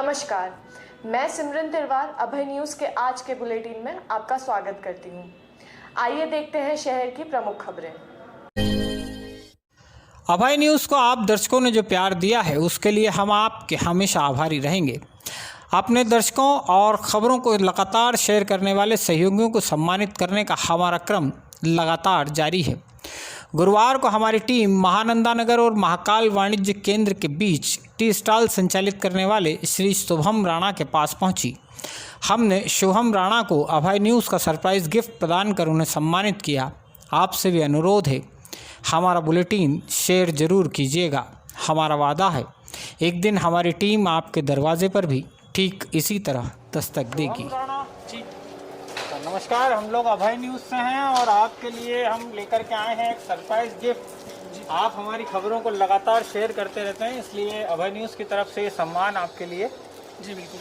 नमस्कार, मैं सिमरन तिरवार अभय न्यूज़ के आज के बुलेटिन में आपका स्वागत करती हूँ। आइए देखते हैं शहर की प्रमुख खबरें। अभय न्यूज़ को आप दर्शकों ने जो प्यार दिया है उसके लिए हम आपके हमेशा आभारी रहेंगे। अपने दर्शकों और खबरों को लगातार शेयर करने वाले सहयोगियों को सम्मानित करने का हमारा क्रम लगातार जारी है। गुरुवार को हमारी टीम महानंदा नगर और महाकाल वाणिज्य केंद्र के बीच टी स्टॉल संचालित करने वाले श्री शुभम राणा के पास पहुंची। हमने शुभम राणा को अभय न्यूज़ का सरप्राइज़ गिफ्ट प्रदान कर उन्हें सम्मानित किया। आपसे भी अनुरोध है, हमारा बुलेटिन शेयर ज़रूर कीजिएगा। हमारा वादा है, एक दिन हमारी टीम आपके दरवाजे पर भी ठीक इसी तरह दस्तक देगी। नमस्कार, हम लोग अभय न्यूज़ से हैं और आपके लिए हम लेकर के आए हैं एक सरप्राइज गिफ्ट। आप हमारी खबरों को लगातार शेयर करते रहते हैं, इसलिए अभय न्यूज़ की तरफ से ये सम्मान आपके लिए। जी बिल्कुल।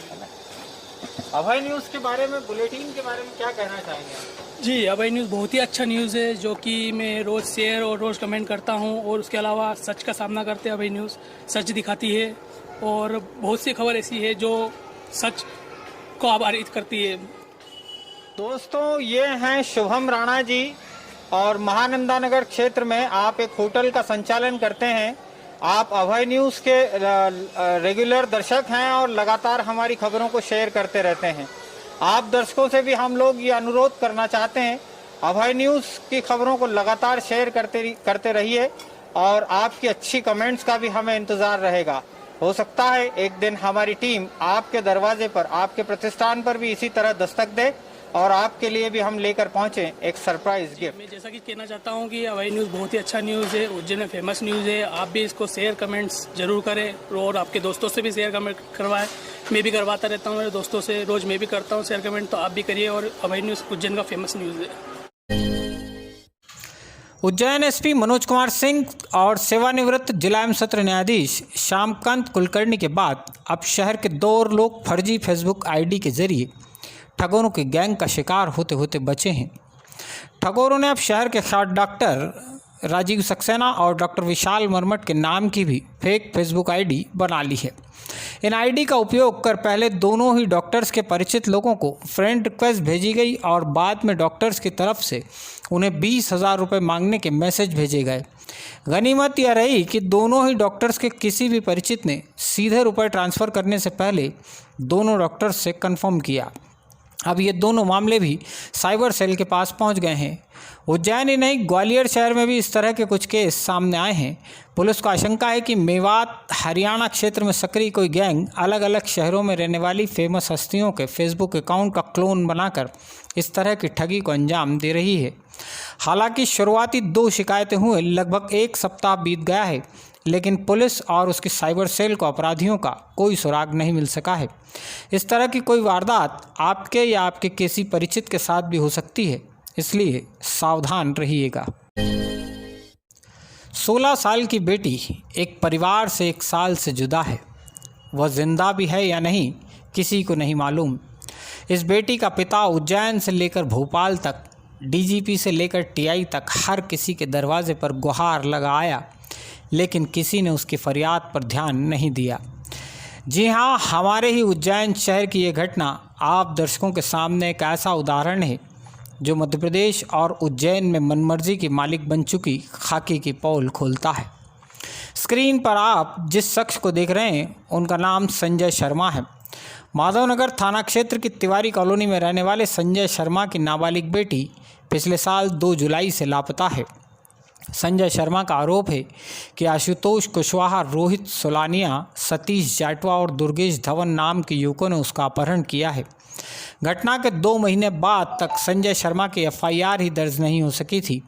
अभय न्यूज़ के बारे में, बुलेटिन के बारे में क्या कहना चाहेंगे? जी, अभय न्यूज़ बहुत ही अच्छा न्यूज़ है जो कि मैं रोज़ शेयर और रोज़ कमेंट करता हूं, और उसके अलावा सच का सामना करते हैं। अभय न्यूज़ सच दिखाती है और बहुत सी खबर ऐसी है जो सच को आधारित करती है। दोस्तों, ये हैं शुभम राणा जी और महानंदा नगर क्षेत्र में आप एक होटल का संचालन करते हैं। आप अभय न्यूज़ के रेगुलर दर्शक हैं और लगातार हमारी खबरों को शेयर करते रहते हैं। आप दर्शकों से भी हम लोग ये अनुरोध करना चाहते हैं, अभय न्यूज़ की खबरों को लगातार शेयर करते रहिए और आपकी अच्छी कमेंट्स का भी हमें इंतज़ार रहेगा। हो सकता है एक दिन हमारी टीम आपके दरवाजे पर, आपके प्रतिष्ठान पर भी इसी तरह दस्तक दे और आपके लिए भी हम लेकर पहुंचे एक सरप्राइज गिफ्ट। मैं जैसा कि कहना चाहता हूं कि अभय न्यूज़ बहुत ही अच्छा न्यूज़ है, उज्जैन में फेमस न्यूज़ है। आप भी इसको शेयर कमेंट्स जरूर करें और आपके दोस्तों से भी शेयर कमेंट करवाएं। मैं भी करवाता रहता हूं मेरे दोस्तों से, रोज़ मैं भी करता हूं शेयर कमेंट, तो आप भी करिए। और अभय न्यूज़ उज्जैन का फेमस न्यूज़ है। उज्जैन एसपी मनोज कुमार सिंह और सेवानिवृत्त जिला एवं सत्र न्यायाधीश श्यामकांत कुलकर्णी के बाद अब शहर के 2 और लोग फर्जी फेसबुक आईडी के जरिए ठगोरों के गैंग का शिकार होते होते बचे हैं। ठगोरों ने अब शहर के ख्यात डॉक्टर राजीव सक्सेना और डॉक्टर विशाल मरमट के नाम की भी फेक फेसबुक आईडी बना ली है। इन आईडी का उपयोग कर पहले दोनों ही डॉक्टर्स के परिचित लोगों को फ्रेंड रिक्वेस्ट भेजी गई और बाद में डॉक्टर्स की तरफ से उन्हें 20,000 रुपये मांगने के मैसेज भेजे गए। गनीमत यह रही कि दोनों ही डॉक्टर्स के किसी भी परिचित ने सीधे रुपये ट्रांसफ़र करने से पहले दोनों डॉक्टर्स से कन्फर्म किया। अब ये दोनों मामले भी साइबर सेल के पास पहुंच गए हैं। उज्जैन ही नहीं, ग्वालियर शहर में भी इस तरह के कुछ केस सामने आए हैं। पुलिस को आशंका है कि मेवात हरियाणा क्षेत्र में सक्रिय कोई गैंग अलग अलग शहरों में रहने वाली फेमस हस्तियों के फेसबुक अकाउंट का क्लोन बनाकर इस तरह की ठगी को अंजाम दे रही है। हालांकि शुरुआती 2 शिकायतें हुए लगभग 1 सप्ताह बीत गया है, लेकिन पुलिस और उसकी साइबर सेल को अपराधियों का कोई सुराग नहीं मिल सका है। इस तरह की कोई वारदात आपके या आपके किसी परिचित के साथ भी हो सकती है, इसलिए सावधान रहिएगा। 16 साल की बेटी एक परिवार से 1 साल से जुदा है। वह जिंदा भी है या नहीं, किसी को नहीं मालूम। इस बेटी का पिता उज्जैन से लेकर भोपाल तक, डीजीपी से लेकर टीआई तक हर किसी के दरवाजे पर गुहार लगा आया, लेकिन किसी ने उसकी फरियाद पर ध्यान नहीं दिया। जी हाँ, हमारे ही उज्जैन शहर की ये घटना आप दर्शकों के सामने एक ऐसा उदाहरण है जो मध्य प्रदेश और उज्जैन में मनमर्जी की मालिक बन चुकी खाकी की पोल खोलता है। स्क्रीन पर आप जिस शख्स को देख रहे हैं उनका नाम संजय शर्मा है। माधवनगर थाना क्षेत्र की तिवारी कॉलोनी में रहने वाले संजय शर्मा की नाबालिग बेटी पिछले साल 2 जुलाई से लापता है। संजय शर्मा का आरोप है कि आशुतोष कुशवाहा, रोहित सोलानिया, सतीश जाटवा और दुर्गेश धवन नाम के युवकों ने उसका अपहरण किया है। घटना के 2 महीने बाद तक संजय शर्मा की एफआईआर ही दर्ज नहीं हो सकी थी।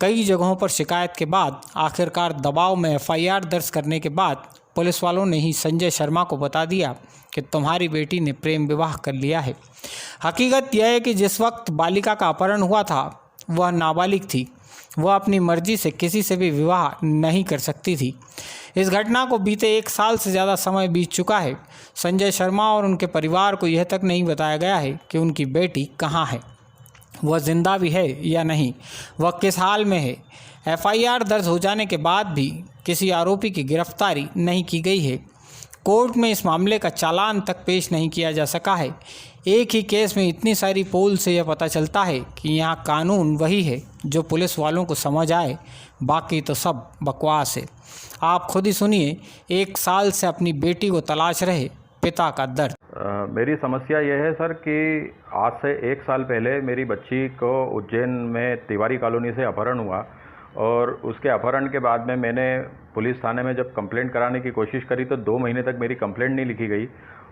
कई जगहों पर शिकायत के बाद आखिरकार दबाव में एफआईआर दर्ज करने के बाद पुलिस वालों ने ही संजय शर्मा को बता दिया कि तुम्हारी बेटी ने प्रेम विवाह कर लिया है। हकीकत यह है कि जिस वक्त बालिका का अपहरण हुआ था वह नाबालिग थी। वह अपनी मर्जी से किसी से भी विवाह नहीं कर सकती थी। इस घटना को बीते 1 साल से ज़्यादा समय बीत चुका है। संजय शर्मा और उनके परिवार को यह तक नहीं बताया गया है कि उनकी बेटी कहाँ है, वह जिंदा भी है या नहीं, वह किस हाल में है। एफआईआर दर्ज हो जाने के बाद भी किसी आरोपी की गिरफ्तारी नहीं की गई है। कोर्ट में इस मामले का चालान तक पेश नहीं किया जा सका है। एक ही केस में इतनी सारी पोल से यह पता चलता है कि यहाँ कानून वही है जो पुलिस वालों को समझ आए, बाकी तो सब बकवास है। आप खुद ही सुनिए 1 साल से अपनी बेटी को तलाश रहे पिता का दर्द। मेरी समस्या यह है सर कि आज से 1 साल पहले मेरी बच्ची को उज्जैन में तिवारी कॉलोनी से अपहरण हुआ और उसके अपहरण के बाद में मैंने पुलिस थाने में जब कंप्लेंट कराने की कोशिश करी तो 2 महीने तक मेरी कंप्लेंट नहीं लिखी गई।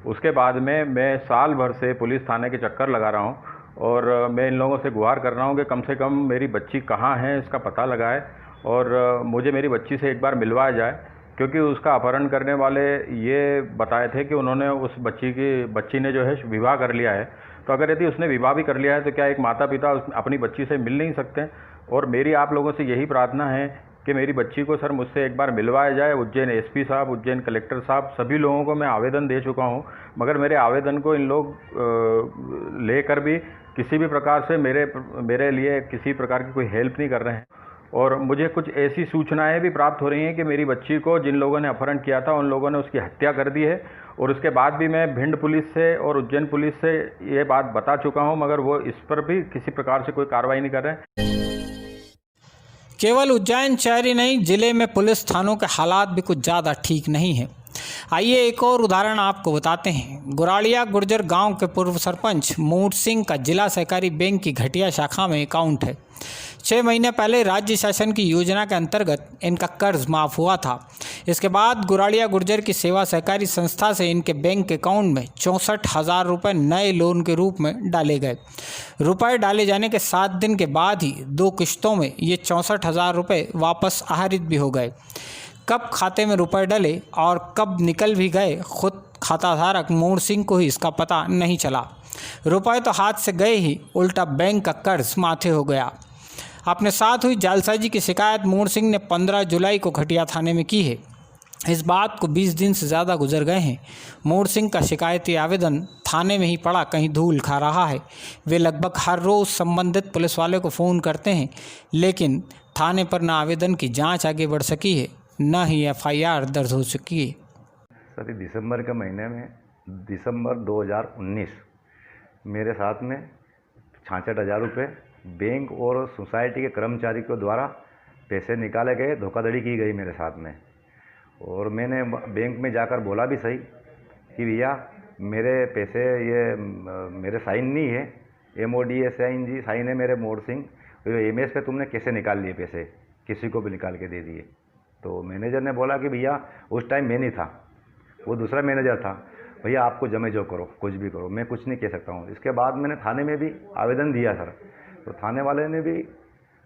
उसके बाद में मैं साल भर से पुलिस थाने के चक्कर लगा रहा हूँ और मैं इन लोगों से गुहार कर रहा हूँ कि कम से कम मेरी बच्ची कहाँ है इसका पता लगाए और मुझे मेरी बच्ची से एक बार मिलवाया जाए, क्योंकि उसका अपहरण करने वाले ये बताए थे कि उन्होंने उस बच्ची ने जो है विवाह कर लिया है। तो अगर यदि उसने विवाह भी कर लिया है तो क्या एक माता पिता अपनी बच्ची से मिल नहीं सकते? और मेरी आप लोगों से यही प्रार्थना है कि मेरी बच्ची को सर मुझसे एक बार मिलवाया जाए। उज्जैन एसपी साहब, उज्जैन कलेक्टर साहब, सभी लोगों को मैं आवेदन दे चुका हूं, मगर मेरे आवेदन को इन लोग लेकर भी किसी भी प्रकार से मेरे लिए किसी प्रकार की कोई हेल्प नहीं कर रहे हैं। और मुझे कुछ ऐसी सूचनाएं भी प्राप्त हो रही हैं कि मेरी बच्ची को जिन लोगों ने अपहरण किया था उन लोगों ने उसकी हत्या कर दी है। और उसके बाद भी मैं भिंड पुलिस से और उज्जैन पुलिस से ये बात बता चुका हूं, मगर वो इस पर भी किसी प्रकार से कोई कार्रवाई नहीं कर रहे हैं। केवल उज्जैन शहर ही नहीं, जिले में पुलिस थानों के हालात भी कुछ ज़्यादा ठीक नहीं है। आइए एक और उदाहरण आपको बताते हैं। गुराड़िया गुर्जर गांव के पूर्व सरपंच मूट सिंह का जिला सहकारी बैंक की घटिया शाखा में अकाउंट है। 6 महीने पहले राज्य शासन की योजना के अंतर्गत इनका कर्ज माफ़ हुआ था। इसके बाद गुराड़िया गुर्जर की सेवा सहकारी संस्था से इनके बैंक अकाउंट में 64,000 रुपये नए लोन के रूप में डाले गए। रुपए डाले जाने के 7 दिन के बाद ही 2 किश्तों में ये 64,000 रुपये वापस आहरित भी हो गए। कब खाते में रुपए डले और कब निकल भी गए, खुद खाताधारक मूड सिंह को ही इसका पता नहीं चला। रुपए तो हाथ से गए ही, उल्टा बैंक का कर्ज माथे हो गया। अपने साथ हुई जालसाजी की शिकायत मूड सिंह ने 15 जुलाई को घटिया थाने में की है। इस बात को 20 दिन से ज़्यादा गुजर गए हैं। मूड सिंह का शिकायती आवेदन थाने में ही पड़ा कहीं धूल खा रहा है। वे लगभग हर रोज़ संबंधित पुलिस वाले को फ़ोन करते हैं, लेकिन थाने पर न आवेदन की जांच आगे बढ़ सकी है, न ही FIR दर्ज हो चुकी है। सर दिसंबर के महीने में, दिसंबर 2019 मेरे साथ में 66,000 रुपये बैंक और सोसाइटी के कर्मचारी के द्वारा पैसे निकाले गए, धोखाधड़ी की गई मेरे साथ में। और मैंने बैंक में जाकर बोला भी सही कि भैया मेरे पैसे ये मेरे साइन नहीं है, MODSING साइन है मेरे मोड़ सिंह, MS पे तुमने कैसे निकाल लिए पैसे, किसी को भी निकाल के दे दिए। तो मैनेजर ने बोला कि भैया उस टाइम मैं नहीं था, वो दूसरा मैनेजर था, भैया आपको जमे जो करो, कुछ भी करो, मैं कुछ नहीं कह सकता हूँ। इसके बाद मैंने थाने में भी आवेदन दिया सर, तो थाने वाले ने भी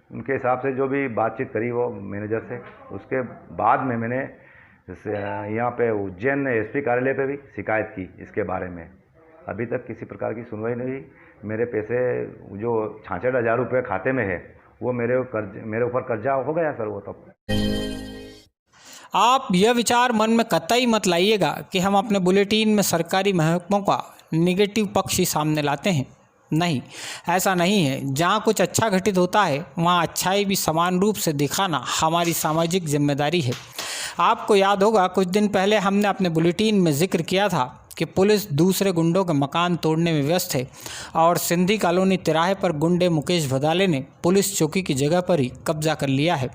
उनके हिसाब से जो भी बातचीत करी वो मैनेजर से, उसके बाद में मैंने यहाँ पे उज्जैन SP कार्यालय पे भी शिकायत की इसके बारे में। अभी तक किसी प्रकार की सुनवाई नहीं हुई। मेरे पैसे जो 66,000 रुपये खाते में है वो मेरे ऊपर कर्जा हो गया सर। वो तब आप यह विचार मन में कतई मत लाइएगा कि हम अपने बुलेटिन में सरकारी महकमों का निगेटिव पक्ष ही सामने लाते हैं। नहीं, ऐसा नहीं है। जहाँ कुछ अच्छा घटित होता है वहाँ अच्छाई भी समान रूप से दिखाना हमारी सामाजिक जिम्मेदारी है। आपको याद होगा कुछ दिन पहले हमने अपने बुलेटिन में जिक्र किया था कि पुलिस दूसरे गुंडों के मकान तोड़ने में व्यस्त है और सिंधी कॉलोनी तिराहे पर गुंडे मुकेश भदाले ने पुलिस चौकी की जगह पर ही कब्जा कर लिया है।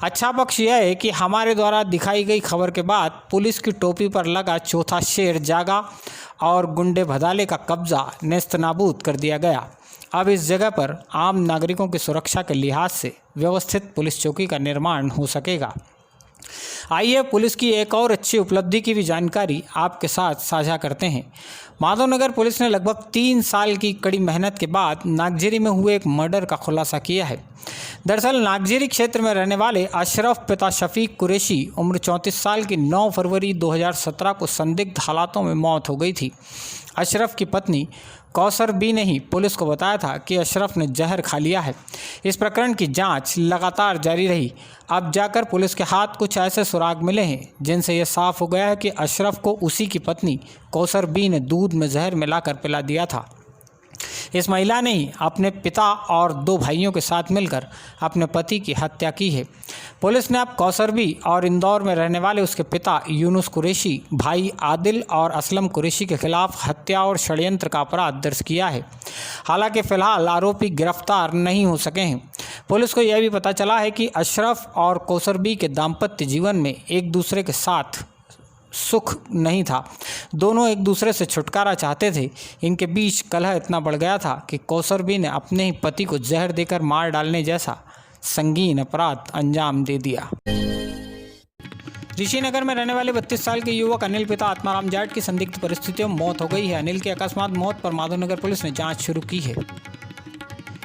अच्छा पक्ष यह है कि हमारे द्वारा दिखाई गई खबर के बाद पुलिस की टोपी पर लगा चौथा शेर जागा और गुंडे भदाले का कब्जा नेस्तनाबूद कर दिया गया। अब इस जगह पर आम नागरिकों की सुरक्षा के लिहाज से व्यवस्थित पुलिस चौकी का निर्माण हो सकेगा। आइए पुलिस की एक और अच्छी उपलब्धि की भी जानकारी आपके साथ साझा करते हैं। माधवनगर पुलिस ने लगभग 3 साल की कड़ी मेहनत के बाद नागजिरी में हुए एक मर्डर का खुलासा किया है। दरअसल नागजिरी क्षेत्र में रहने वाले अशरफ पिता शफीक कुरैशी उम्र 34 साल की 9 फरवरी 2017 को संदिग्ध हालातों में मौत हो गई थी। अशरफ की पत्नी कौसर बी ने ही पुलिस को बताया था कि अशरफ ने जहर खा लिया है। इस प्रकरण की जांच लगातार जारी रही। अब जाकर पुलिस के हाथ कुछ ऐसे सुराग मिले हैं जिनसे यह साफ हो गया है कि अशरफ को उसी की पत्नी कौसर बी ने दूध में जहर मिलाकर पिला दिया था। इस महिला ने ही अपने पिता और 2 भाइयों के साथ मिलकर अपने पति की हत्या की है। पुलिस ने अब कौसरबी और इंदौर में रहने वाले उसके पिता यूनुस कुरैशी, भाई आदिल और असलम कुरैशी के खिलाफ हत्या और षड्यंत्र का अपराध दर्ज किया है। हालांकि फिलहाल आरोपी गिरफ्तार नहीं हो सके हैं। पुलिस को यह भी पता चला है कि अशरफ और कौसरबी के दाम्पत्य जीवन में एक दूसरे के साथ सुख नहीं था। दोनों एक दूसरे से छुटकारा चाहते थे। इनके बीच कलह इतना बढ़ गया था कि कौसरबी ने अपने ही पति को जहर देकर मार डालने जैसा संगीन अपराध अंजाम दे दिया। ऋषिनगर में रहने वाले 32 साल के युवक अनिल पिता आत्माराम जाट की संदिग्ध परिस्थितियों में मौत हो गई है। अनिल की अकस्मात मौत पर माधवनगर पुलिस ने जांच शुरू की है।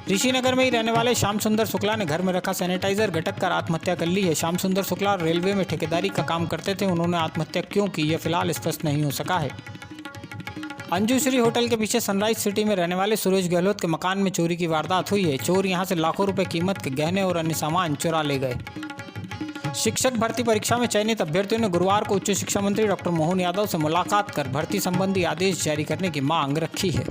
ऋषिनगर में ही रहने वाले श्याम सुंदर शुक्ला ने घर में रखा सैनिटाइजर घटक कर आत्महत्या कर ली है। श्याम सुंदर शुक्ला रेलवे में ठेकेदारी का काम करते थे। उन्होंने आत्महत्या क्यों की, यह फिलहाल स्पष्ट नहीं हो सका है। अंजुश्री होटल के पीछे सनराइज सिटी में रहने वाले सुरेश गहलोत के मकान में चोरी की वारदात हुई है। चोर यहां से लाखों रुपए कीमत के गहने और अन्य सामान चुरा ले गए। शिक्षक भर्ती परीक्षा में चयनित अभ्यर्थियों ने गुरुवार को उच्च शिक्षा मंत्री डॉक्टर मोहन यादव से मुलाकात कर भर्ती संबंधी आदेश जारी करने की मांग रखी है।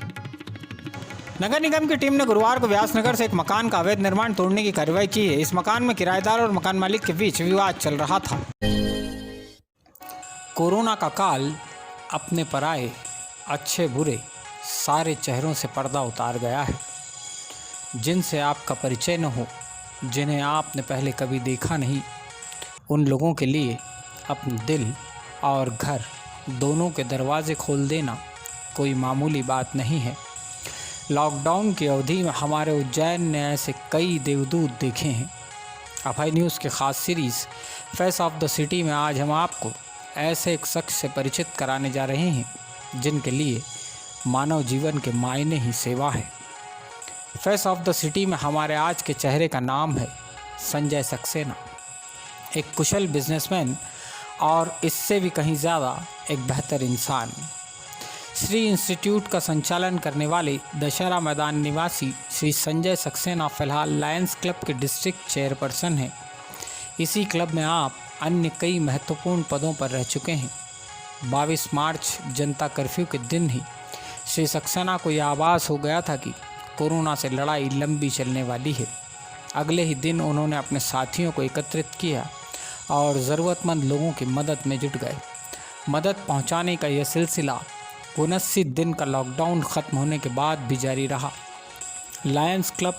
नगर निगम की टीम ने गुरुवार को व्यासनगर से एक मकान का अवैध निर्माण तोड़ने की कार्रवाई की है। इस मकान में किराएदार और मकान मालिक के बीच विवाद चल रहा था। कोरोना का काल अपने पर आए अच्छे बुरे सारे चेहरों से पर्दा उतार गया है। जिनसे आपका परिचय न हो, जिन्हें आपने पहले कभी देखा नहीं, उन लोगों के लिए अपने दिल और घर दोनों के दरवाजे खोल देना कोई मामूली बात नहीं है। लॉकडाउन की अवधि में हमारे उज्जैन ने ऐसे कई देवदूत देखे हैं। अभय न्यूज़ के खास series face of the city में आज हम आपको ऐसे एक शख्स से परिचित कराने जा रहे हैं जिनके लिए मानव जीवन के मायने ही सेवा है। फेस ऑफ द सिटी में हमारे आज के चेहरे का नाम है संजय सक्सेना, एक कुशल बिजनेसमैन और इससे भी कहीं ज़्यादा एक बेहतर इंसान। श्री इंस्टीट्यूट का संचालन करने वाले दशहरा मैदान निवासी श्री संजय सक्सेना फिलहाल लायंस क्लब के डिस्ट्रिक्ट चेयरपर्सन हैं। इसी क्लब में आप अन्य कई महत्वपूर्ण पदों पर रह चुके हैं। 22 मार्च जनता कर्फ्यू के दिन ही श्री सक्सेना को यह आभास हो गया था कि कोरोना से लड़ाई लंबी चलने वाली है। अगले ही दिन उन्होंने अपने साथियों को एकत्रित किया और ज़रूरतमंद लोगों की मदद में जुट गए। मदद पहुंचाने का यह सिलसिला 79 दिन का लॉकडाउन ख़त्म होने के बाद भी जारी रहा। लायंस क्लब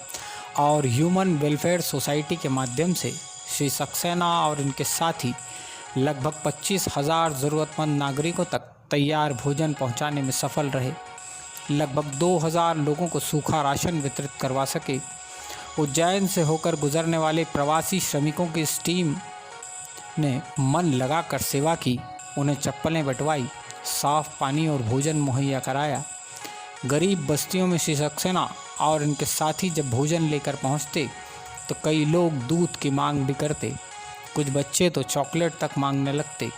और ह्यूमन वेलफेयर सोसाइटी के माध्यम से श्री सक्सेना और इनके साथी लगभग 25,000 ज़रूरतमंद नागरिकों तक तैयार भोजन पहुंचाने में सफल रहे। लगभग 2,000 लोगों को सूखा राशन वितरित करवा सके। उज्जैन से होकर गुजरने वाले प्रवासी श्रमिकों की इस टीम ने मन लगाकर सेवा की। उन्हें चप्पलें बंटवाई, साफ पानी और भोजन मुहैया कराया। गरीब बस्तियों में श्री सक्सेना और इनके साथी जब भोजन लेकर पहुंचते तो कई लोग दूध की मांग भी करते। कुछ बच्चे तो चॉकलेट तक मांगने लगते।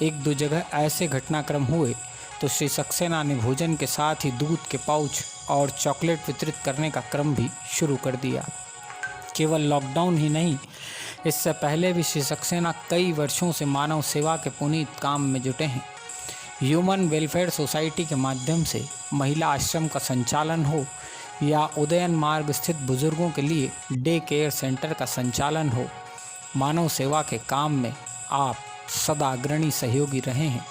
1-2 जगह ऐसे घटनाक्रम हुए तो श्री सक्सेना ने भोजन के साथ ही दूध के पाउच और चॉकलेट वितरित करने का क्रम भी शुरू कर दिया। केवल लॉकडाउन ही नहीं, इससे पहले भी श्री सक्सेना कई वर्षों से मानव सेवा के पुनीत काम में जुटे हैं। ह्यूमन वेलफेयर सोसाइटी के माध्यम से महिला आश्रम का संचालन हो या उदयन मार्ग स्थित बुजुर्गों के लिए डे केयर सेंटर का संचालन हो, मानव सेवा के काम में आप सदा अग्रणी सहयोगी रहे हैं।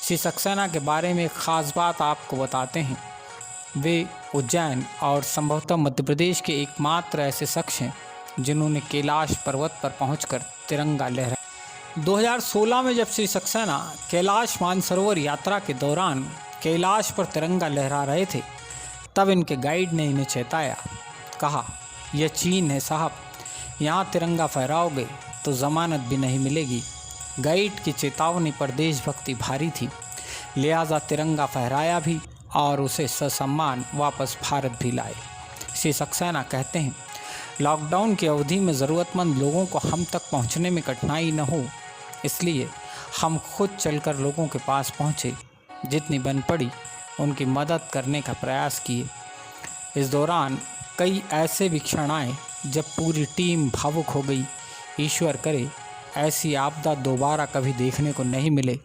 श्री सक्सेना के बारे में एक ख़ास बात आपको बताते हैं। वे उज्जैन और संभवतः मध्य प्रदेश के एकमात्र ऐसे शख्स हैं जिन्होंने कैलाश पर्वत पर पहुंचकर तिरंगा लहराया। 2016 में जब श्री सक्सेना कैलाश मानसरोवर यात्रा के दौरान कैलाश पर तिरंगा लहरा रहे थे, तब इनके गाइड ने इन्हें चेताया। कहा, यह चीन है साहब, यहाँ तिरंगा फहराओगे तो ज़मानत भी नहीं मिलेगी। गाइड की चेतावनी पर देशभक्ति भारी थी, लिहाजा तिरंगा फहराया भी और उसे ससम्मान वापस भारत भी लाए। श्री सक्सेना कहते हैं, लॉकडाउन की अवधि में ज़रूरतमंद लोगों को हम तक पहुंचने में कठिनाई न हो, इसलिए हम खुद चलकर लोगों के पास पहुंचे। जितनी बन पड़ी उनकी मदद करने का प्रयास किए। इस दौरान कई ऐसे भी क्षण आए जब पूरी टीम भावुक हो गई। ईश्वर करे ऐसी आपदा दोबारा कभी देखने को नहीं मिले,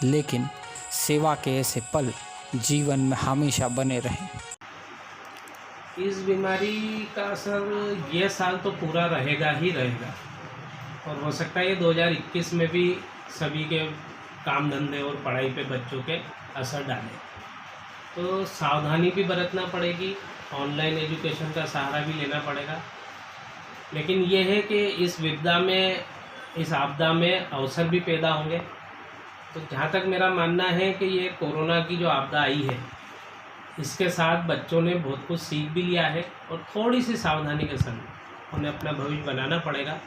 लेकिन सेवा के ऐसे पल जीवन में हमेशा बने रहें। इस बीमारी का असर ये साल तो पूरा रहेगा ही रहेगा, और हो सकता है ये 2021 में भी सभी के काम धंधे और पढ़ाई पे बच्चों के असर डाले। तो सावधानी भी बरतना पड़ेगी, ऑनलाइन एजुकेशन का सहारा भी लेना पड़ेगा। लेकिन ये है कि इस विपदा में, इस आपदा में अवसर भी पैदा होंगे। तो जहाँ तक मेरा मानना है कि ये कोरोना की जो आपदा आई है, इसके साथ बच्चों ने बहुत कुछ सीख भी लिया है, और थोड़ी सी सावधानी के संग उन्हें अपना भविष्य बनाना पड़ेगा।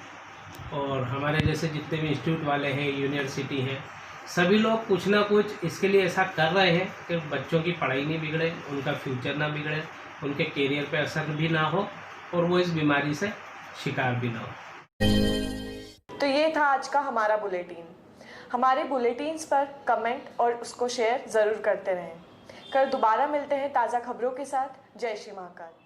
और हमारे जैसे जितने भी इंस्टीट्यूट वाले हैं, यूनिवर्सिटी हैं, सभी लोग कुछ ना कुछ इसके लिए ऐसा कर रहे हैं कि बच्चों की पढ़ाई नहीं बिगड़े, उनका फ्यूचर ना बिगड़े, उनके करियर पे असर भी ना हो, और वो इस बीमारी से शिकार भी ना हो। तो ये था आज का हमारा बुलेटिन। हमारे बुलेटिन्स पर कमेंट और उसको शेयर ज़रूर करते रहें। कल दोबारा मिलते हैं ताज़ा खबरों के साथ। जय श्री महाकाल।